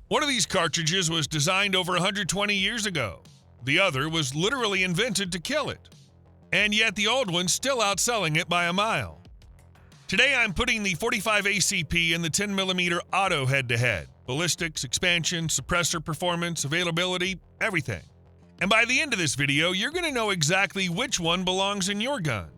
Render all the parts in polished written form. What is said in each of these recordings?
One of these cartridges was designed over 120 years ago. The other was literally invented to kill it. And yet the old one's still outselling it by a mile. Today I'm putting the 45 ACP and the 10mm auto head-to-head. Ballistics, expansion, suppressor performance, availability, everything. And by the end of this video, you're going to know exactly which one belongs in your gun.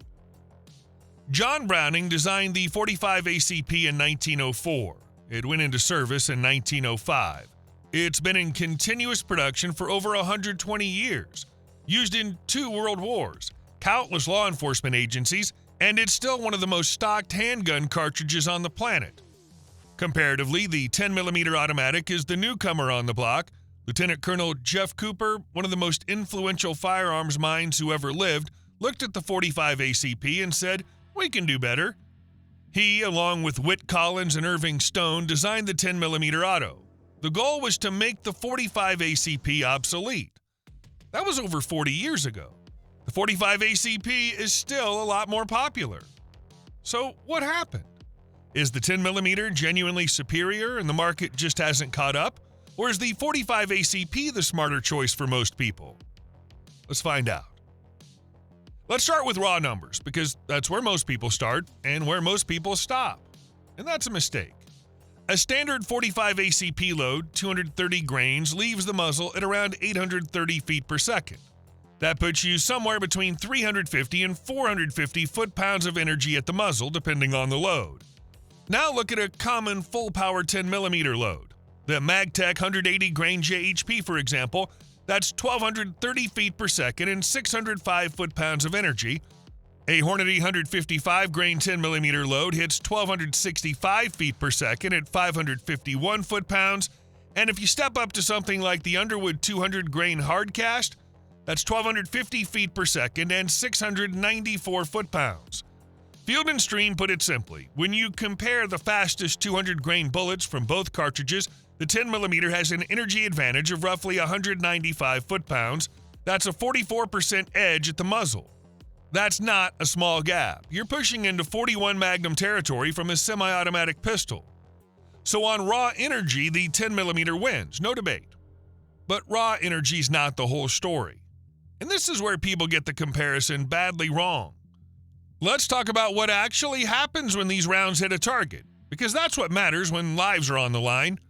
John Browning designed the 45 ACP in 1904. It went into service in 1905. It's been in continuous production for over 120 years, used in 2 world wars, countless law enforcement agencies, and it's still one of the most stocked handgun cartridges on the planet. Comparatively, the 10mm automatic is the newcomer on the block. Lieutenant Colonel Jeff Cooper, one of the most influential firearms minds who ever lived, looked at the 45 ACP and said, "We can do better." He, along with Whit Collins and Irving Stone, designed the 10mm auto. The goal was to make the 45 ACP obsolete. That was over 40 years ago. The 45 ACP is still a lot more popular. So what happened? Is the 10mm genuinely superior and the market just hasn't caught up? Or is the 45 ACP the smarter choice for most people? Let's find out. Let's start with raw numbers, because that's where most people start and where most people stop. And that's a mistake. A standard 45 ACP load, 230 grains, leaves the muzzle at around 830 feet per second. That puts you somewhere between 350 and 450 foot-pounds of energy at the muzzle, depending on the load. Now look at a common full-power 10mm load. The MagTech 180 grain JHP, for example, that's 1,230 feet per second and 605 foot-pounds of energy. A Hornady 155 grain 10mm load hits 1,265 feet per second at 551 foot-pounds, and if you step up to something like the Underwood 200 grain hardcast, that's 1,250 feet per second and 694 foot-pounds. Field & Stream put it simply: when you compare the fastest 200 grain bullets from both cartridges, the 10mm has an energy advantage of roughly 195 foot-pounds. That's a 44% edge at the muzzle. That's not a small gap. You're pushing into 41 Magnum territory from a semi-automatic pistol. So on raw energy, the 10mm wins, no debate. But raw energy's not the whole story. And this is where people get the comparison badly wrong. Let's talk about what actually happens when these rounds hit a target, because that's what matters when lives are on the line.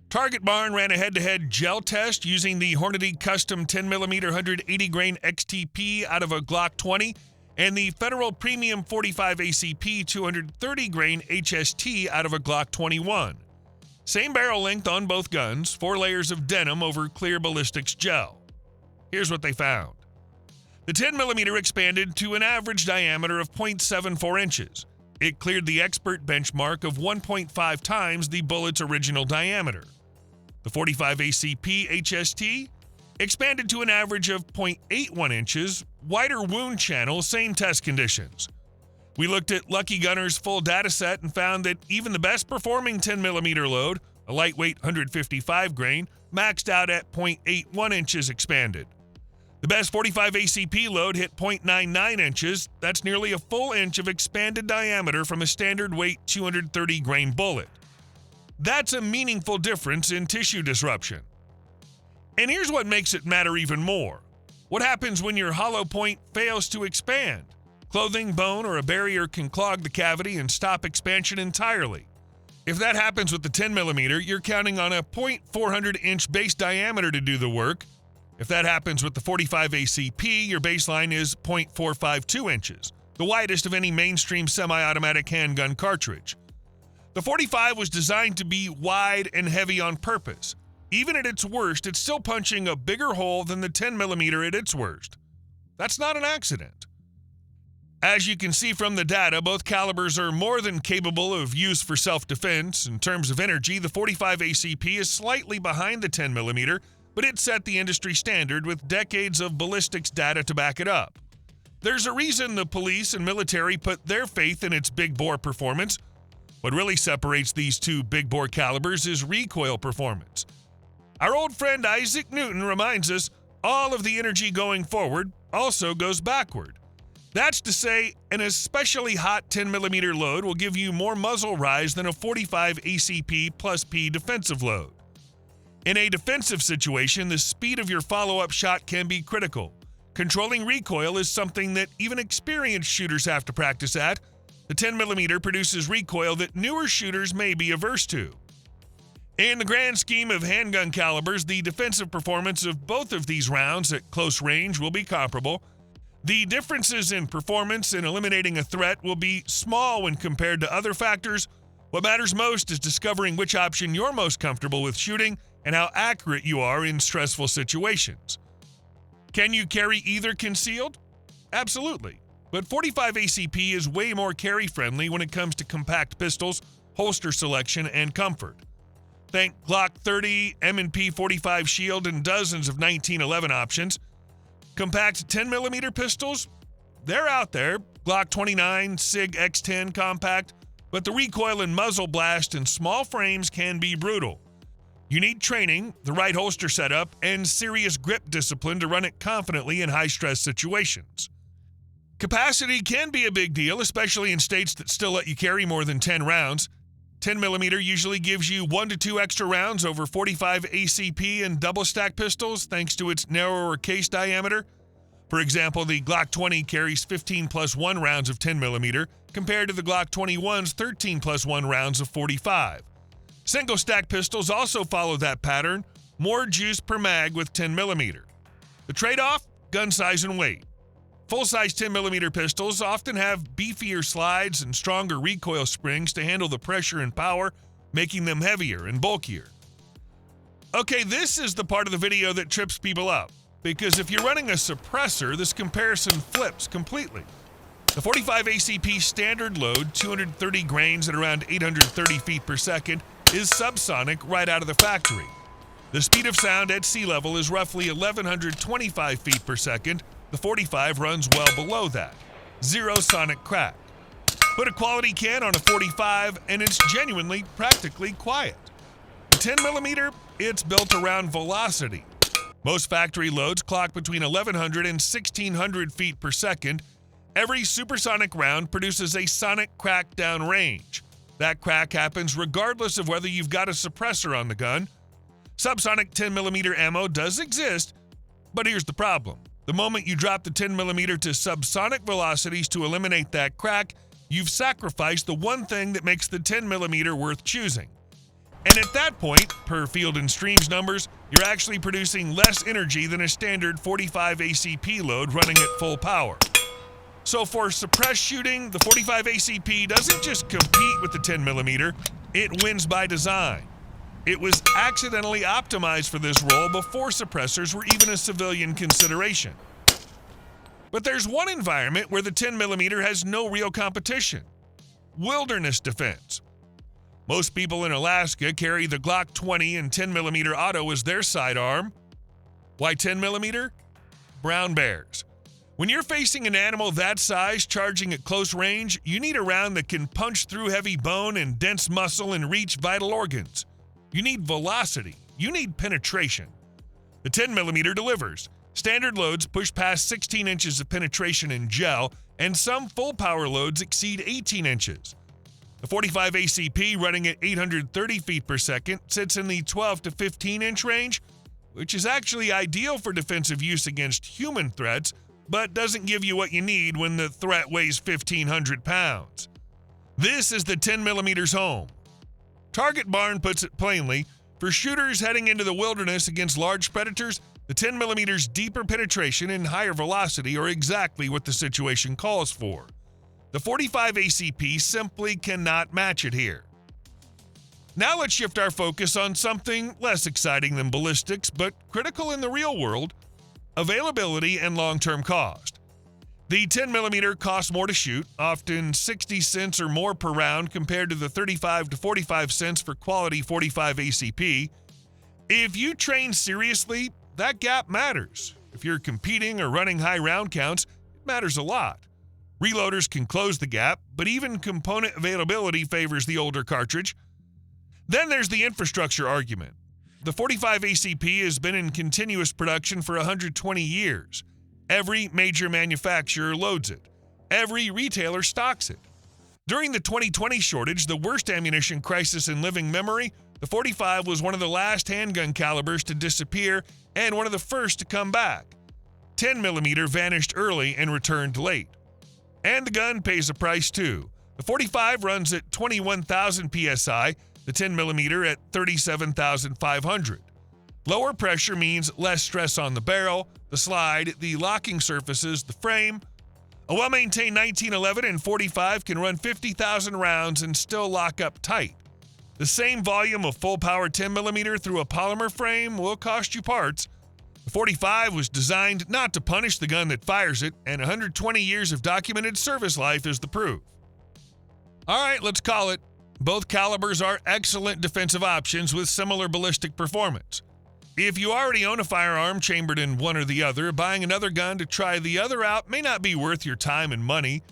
Target Barn ran a head-to-head gel test using the Hornady Custom 10mm 180 grain XTP out of a Glock 20 and the Federal Premium 45 ACP 230 grain HST out of a Glock 21. Same barrel length on both guns, 4 layers of denim over clear ballistics gel. Here's what they found. The 10mm expanded to an average diameter of 0.74 inches. It cleared the expert benchmark of 1.5 times the bullet's original diameter. The 45 ACP HST expanded to an average of 0.81 inches, wider wound channel, same test conditions. We looked at Lucky Gunner's full dataset and found that even the best performing 10mm load, a lightweight 155 grain, maxed out at 0.81 inches expanded. The best 45 ACP load hit 0.99 inches. That's nearly a full inch of expanded diameter from a standard weight 230 grain bullet. That's a meaningful difference in tissue disruption. And here's what makes it matter even more. What happens when your hollow point fails to expand? Clothing, bone, or a barrier can clog the cavity and stop expansion entirely. If that happens with the 10mm, you're counting on a 0.4 inch base diameter to do the work. If that happens with the 45 ACP, your baseline is 0.452 inches, the widest of any mainstream semi-automatic handgun cartridge. The 45 was designed to be wide and heavy on purpose. Even at its worst, it's still punching a bigger hole than the 10mm at its worst. That's not an accident. As you can see from the data, both calibers are more than capable of use for self-defense. In terms of energy, the 45 ACP is slightly behind the 10mm, but it set the industry standard with decades of ballistics data to back it up. There's a reason the police and military put their faith in its big bore performance. What really separates these two big bore calibers is recoil performance. Our old friend Isaac Newton reminds us all of the energy going forward also goes backward. That's to say, an especially hot 10mm load will give you more muzzle rise than a 45 ACP plus P defensive load. In a defensive situation, the speed of your follow-up shot can be critical. Controlling recoil is something that even experienced shooters have to practice at. The 10mm produces recoil that newer shooters may be averse to. In the grand scheme of handgun calibers, the defensive performance of both of these rounds at close range will be comparable. The differences in performance in eliminating a threat will be small when compared to other factors. What matters most is discovering which option you're most comfortable with shooting and how accurate you are in stressful situations. Can you carry either concealed? Absolutely. But 45 ACP is way more carry-friendly when it comes to compact pistols, holster selection, and comfort. Think Glock 30, M&P 45 Shield, and dozens of 1911 options. Compact 10mm pistols? They're out there. Glock 29, SIG X10 compact, but the recoil and muzzle blast in small frames can be brutal. You need training, the right holster setup, and serious grip discipline to run it confidently in high-stress situations. Capacity can be a big deal, especially in states that still let you carry more than 10 rounds. 10mm usually gives you 1 to 2 extra rounds over 45 ACP and double-stack pistols thanks to its narrower case diameter. For example, the Glock 20 carries 15 plus 1 rounds of 10mm compared to the Glock 21's 13 plus 1 rounds of 45. Single-stack pistols also follow that pattern, more juice per mag with 10mm. The trade-off? Gun size and weight. Full-size 10mm pistols often have beefier slides and stronger recoil springs to handle the pressure and power, making them heavier and bulkier. Okay, this is the part of the video that trips people up, because if you're running a suppressor, this comparison flips completely. The 45 ACP standard load, 230 grains at around 830 feet per second, is subsonic right out of the factory. The speed of sound at sea level is roughly 1,125 feet per second. The 45 runs well below that. Zero sonic crack. Put a quality can on a 45 and it's genuinely practically quiet. The 10mm, it's built around velocity. Most factory loads clock between 1,100 and 1,600 feet per second. Every supersonic round produces a sonic crack down range. That crack happens regardless of whether you've got a suppressor on the gun. Subsonic 10mm ammo does exist, but here's the problem. The moment you drop the 10mm to subsonic velocities to eliminate that crack, you've sacrificed the one thing that makes the 10mm worth choosing. And at that point, per Field & Stream's numbers, you're actually producing less energy than a standard 45 ACP load running at full power. So for suppressed shooting, the 45 ACP doesn't just compete with the 10mm, it wins by design. It was accidentally optimized for this role before suppressors were even a civilian consideration. But there's one environment where the 10mm has no real competition: wilderness defense. Most people in Alaska carry the Glock 20 and 10mm auto as their sidearm. Why 10mm? Brown bears. When you're facing an animal that size charging at close range, you need a round that can punch through heavy bone and dense muscle and reach vital organs. You need velocity. You need penetration. The 10mm delivers. Standard loads push past 16 inches of penetration in gel, and some full power loads exceed 18 inches. The 45 ACP, running at 830 feet per second, sits in the 12 to 15 inch range, which is actually ideal for defensive use against human threats, but doesn't give you what you need when the threat weighs 1,500 pounds. This is the 10mm's home. Target Barn puts it plainly: for shooters heading into the wilderness against large predators, the 10mm's deeper penetration and higher velocity are exactly what the situation calls for. The 45 ACP simply cannot match it here. Now let's shift our focus on something less exciting than ballistics, but critical in the real world: availability and long-term cost. The 10mm costs more to shoot, often 60 cents or more per round compared to the 35 to 45 cents for quality 45 ACP. If you train seriously, that gap matters. If you're competing or running high round counts, it matters a lot. Reloaders can close the gap, but even component availability favors the older cartridge. Then there's the infrastructure argument. The 45 ACP has been in continuous production for 120 years. Every major manufacturer loads it. Every retailer stocks it. During the 2020 shortage, the worst ammunition crisis in living memory, The .45 was one of the last handgun calibers to disappear and one of the first to come back. 10mm vanished early and returned late. And the gun pays a price too. The .45 runs at 21,000 psi, the 10mm at 37,500. Lower pressure means less stress on the barrel, the slide, the locking surfaces, the frame. A well-maintained 1911 and .45 can run 50,000 rounds and still lock up tight. The same volume of full-power 10mm through a polymer frame will cost you parts. The .45 was designed not to punish the gun that fires it, and 120 years of documented service life is the proof. All right, let's call it. Both calibers are excellent defensive options with similar ballistic performance. If you already own a firearm chambered in one or the other, buying another gun to try the other out may not be worth your time and money.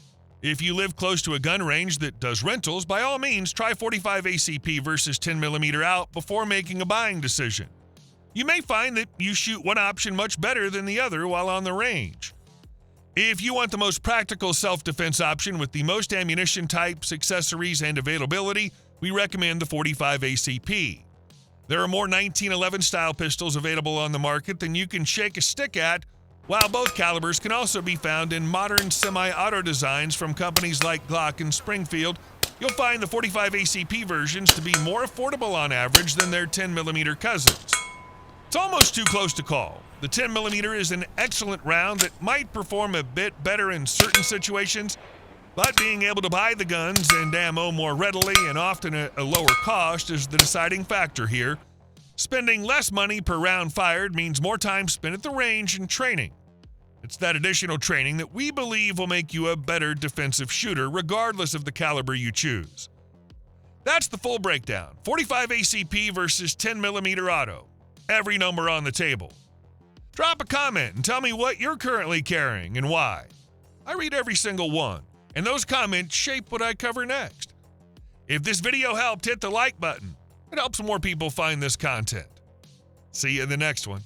If you live close to a gun range that does rentals, by all means, try .45 ACP versus 10mm out before making a buying decision. You may find that you shoot one option much better than the other while on the range. If you want the most practical self-defense option with the most ammunition types, accessories, and availability, we recommend the .45 ACP. There are more 1911 style pistols available on the market than you can shake a stick at, while both calibers can also be found in modern semi-auto designs from companies like Glock and Springfield. You'll find the .45 ACP versions to be more affordable on average than their 10mm cousins. It's almost too close to call. The 10mm is an excellent round that might perform a bit better in certain situations, but being able to buy the guns and ammo more readily and often at a lower cost is the deciding factor here. Spending less money per round fired means more time spent at the range and training. It's that additional training that we believe will make you a better defensive shooter regardless of the caliber you choose. That's the full breakdown. .45 ACP versus 10mm auto. Every number on the table. Drop a comment and tell me what you're currently carrying and why. I read every single one, and those comments shape what I cover next. If this video helped, hit the like button. It helps more people find this content. See you in the next one.